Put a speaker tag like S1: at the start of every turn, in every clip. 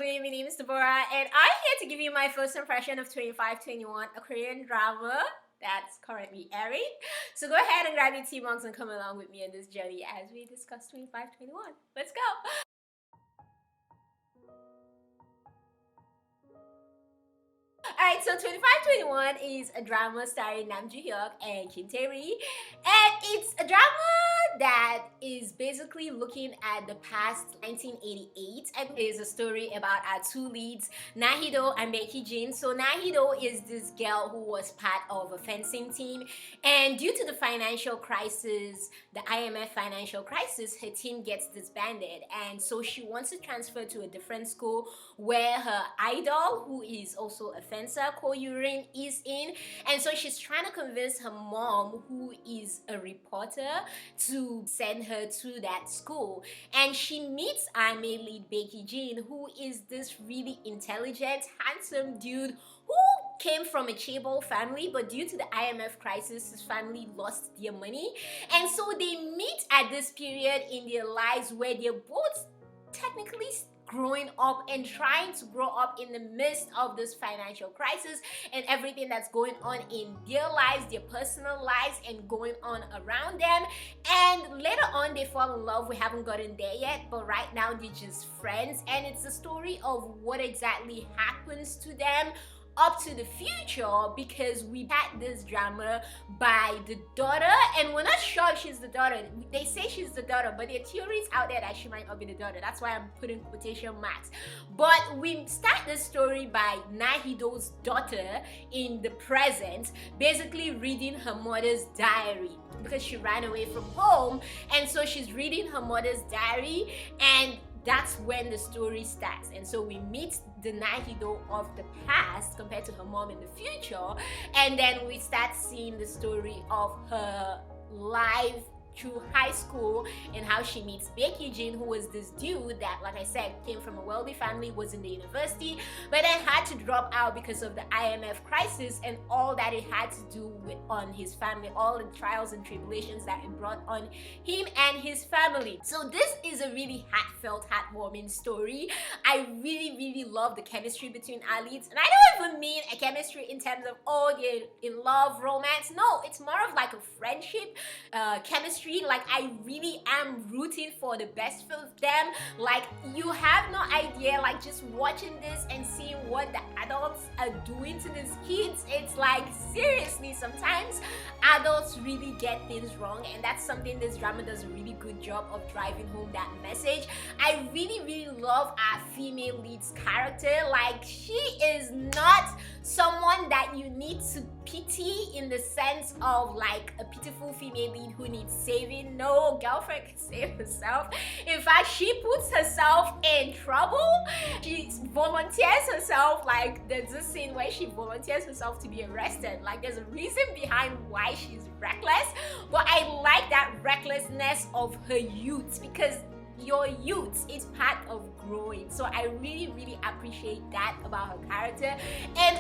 S1: lovely. My name is Deborah, and I'm here to give you my first impression of 2521, a Korean drama that's currently airing. So go ahead and grab your tea mugs and come along with me on this journey as we discuss 2521. Let's go! Alright, so 2521 is a drama starring Joo Hyuk and Tae Ri, and it's a drama that is basically looking at the past 1988, and it is a story about our two leads, Hee Do and Baek Yi Jin. So Hee Do is this girl who was part of a fencing team, and due to the financial crisis, the IMF financial crisis, her team gets disbanded, and so she wants to transfer to a different school where her idol, who is also a fencer, Ko Yurin, is in. And so she's trying to convince her mom, who is a reporter, to send her to that school. And she meets our main lead, Baek Yi Jin, who is this really intelligent, handsome dude who came from a chaebol family, but due to the IMF crisis, his family lost their money. And so they meet at this period in their lives where they're both technically growing up and trying to grow up in the midst of this financial crisis and everything that's going on in their lives, their personal lives, and going on around them. And later on they fall in love. We haven't gotten there yet, but right now they're just friends, and it's a story of what exactly happens to them up to the future, because we had this drama by the daughter, and we're not sure if she's the daughter. They say she's the daughter, but there are theories out there that she might not be the daughter. That's why I'm putting quotation marks. But we start the story by Hee Do's daughter in the present, basically reading her mother's diary, because she ran away from home, and so she's reading her mother's diary, and that's when the story starts. And so we meet the Hee Do of the past compared to her mom in the future, and then we start seeing the story of her life through high school and how she meets Baek Yi Jin, who was this dude that, like I said, came from a wealthy family, was in the university, but then had to drop out because of the IMF crisis and all that it had to do with on his family, all the trials and tribulations that it brought on him and his family. So this is a really heartfelt, heartwarming story. I really love the chemistry between our leads, and I don't even mean a chemistry in terms of, oh, they're in love, romance. No, it's more of like a friendship, chemistry. Like, I really am rooting for the best for them. Like, you have no idea, like, just watching this and seeing what the adults are doing to these kids. It's like, seriously, sometimes adults really get things wrong, and that's something this drama does a really good job of driving home that message. I really love our female lead's character. Like, she is not someone that you need to pity in the sense of like a pitiful female lead who needs saving. No, girlfriend can save herself. In fact, she puts herself in trouble. She volunteers herself. Like, there's this scene where she volunteers herself to be arrested. Like, there's a reason behind why she's reckless, but I like that recklessness of her youth, because your youth is part of growing. So I really appreciate that about her character. And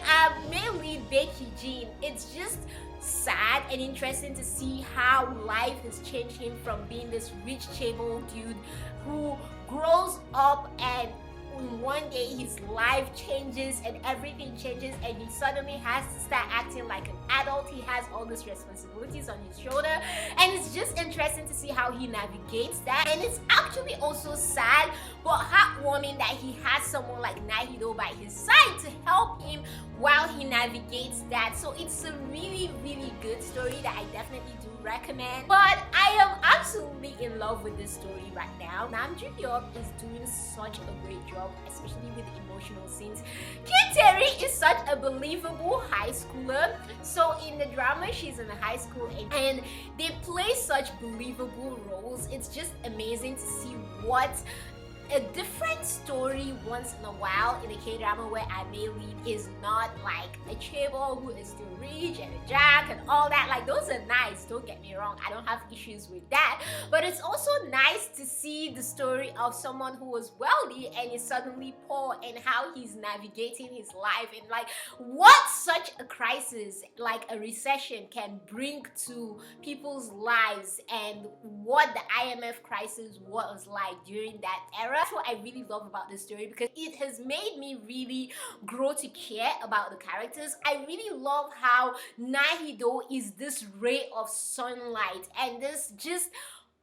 S1: main lead Baek Yi Jin, it's just sad and interesting to see how life has changed him from being this rich chaebol dude who grows up, and one day his life changes and everything changes, and he suddenly has to start acting like an adult. He has all these responsibilities on his shoulder, and it's just interesting to see how he navigates that. And it's actually also sad but heartwarming that he has someone like Hee Do by his side to help him while he navigates that. So it's a really good story that I definitely do recommend. But I am absolutely in love with this story right now. Joo Hyuk is doing such a great job, especially with the emotional scenes. Tae Ri is such a believable high schooler. So in the drama, she's in a high school, and they play such believable roles. It's just amazing to see what a different story once in a while in a K-drama, where our main lead is not like a chaebol who is still rich and a jack and all that. Like, those are nice, don't get me wrong, I don't have issues with that, but it's also nice to see the story of someone who was wealthy and is suddenly poor, and how he's navigating his life, and like what such a crisis like a recession can bring to people's lives, and what the IMF crisis was like during that era. genre. That's what I really love about this story, because it has made me really grow to care about the characters. I really love how Hee Do is this ray of sunlight and this just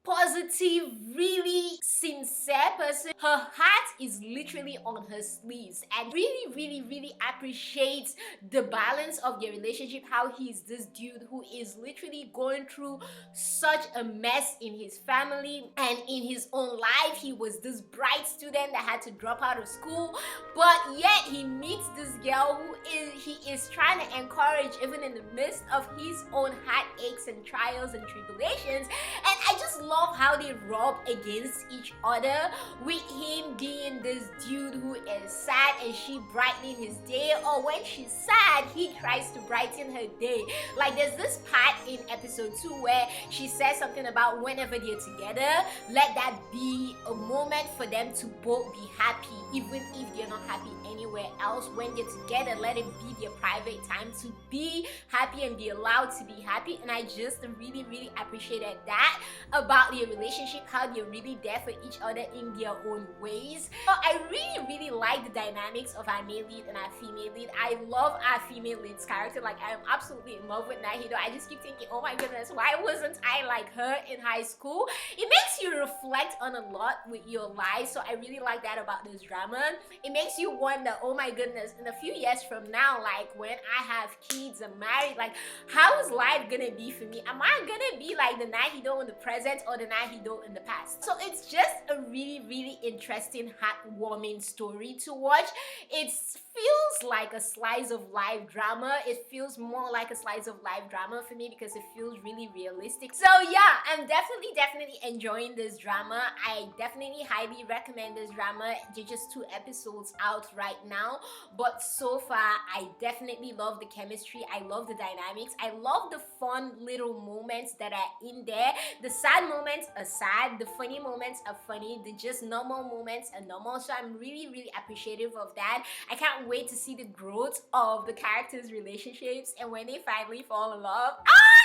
S1: positive, really sincere person. Her heart is literally on her sleeves, and really appreciates the balance of their relationship. How he's this dude who is literally going through such a mess in his family and in his own life. He was this bright student that had to drop out of school, but yet he meets this girl who he is trying to encourage even in the midst of his own heartaches and trials and tribulations. And I just love how they rub against each other, with him being this dude who is sad and she brightening his day, or when she's sad he tries to brighten her day. Like there's this part in episode 2 where she says something about whenever they're together, let that be a moment for them to both be happy, even if they're not happy anywhere else. When they're together, let it be their private time to be happy and be allowed to be happy. And I just really appreciated that about their relationship, how they're really there for each other in their own ways. So I really like the dynamics of our male lead and our female lead. I love our female lead's character. Like I am absolutely in love with Hee Do. I just keep thinking, oh my goodness, why wasn't I like her in high school? It makes you reflect on a lot with your life. So I really like that about this drama. It makes you wonder, oh my goodness, in a few years from now, like when I have kids and married, like how is life gonna be for me? Am I gonna be like the Hee Do in the present or the Hee Do in the past? So it's just a really interesting, heartwarming story to watch. It feels like a slice of life drama. It feels more like a slice of life drama for me because it feels really realistic. So yeah, I'm definitely enjoying this drama. I definitely highly recommend this drama. They're just 2 episodes out right now, but so far I definitely love the chemistry. I love the dynamics. I love the fun little moments that are in there. The sad moments are sad, the funny moments are funny, the just normal moments are normal. So I'm really appreciative of that. I can't wait to see the growth of the characters' relationships and when they finally fall in love.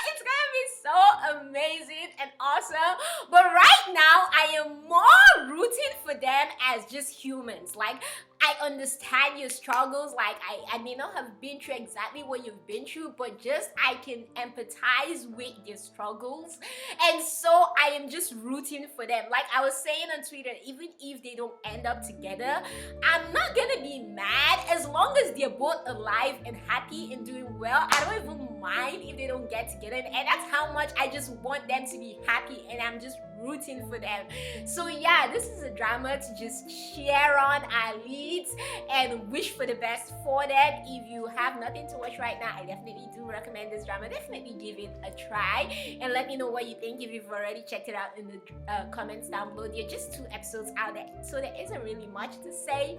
S1: It's gonna be so amazing and awesome. But right now I am more rooting for them as just humans. Like I understand your struggles. Like I may not have been through exactly what you've been through, but just I can empathize with your struggles. And so I am just rooting for them. Like I was saying on Twitter, even if they don't end up together, I'm not gonna be mad as long as they're both alive and happy and doing well. I don't even mind if they don't get together. And that's how much I just want them to be happy, and I'm just rooting for them. So yeah, this is a drama to just cheer on our leads and wish for the best for them. If you have nothing to watch right now, I definitely do recommend this drama. Definitely give it a try and let me know what you think if you've already checked it out in the comments down below. There are just 2 episodes out there, so there isn't really much to say.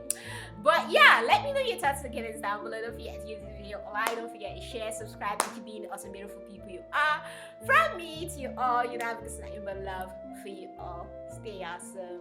S1: But yeah, let me know your thoughts in the comments down below. Don't forget to give this video a like, don't forget to share, subscribe, and keep being the awesome, beautiful people you are. From me to you all, you know, this is nothing but love for you all. Stay awesome.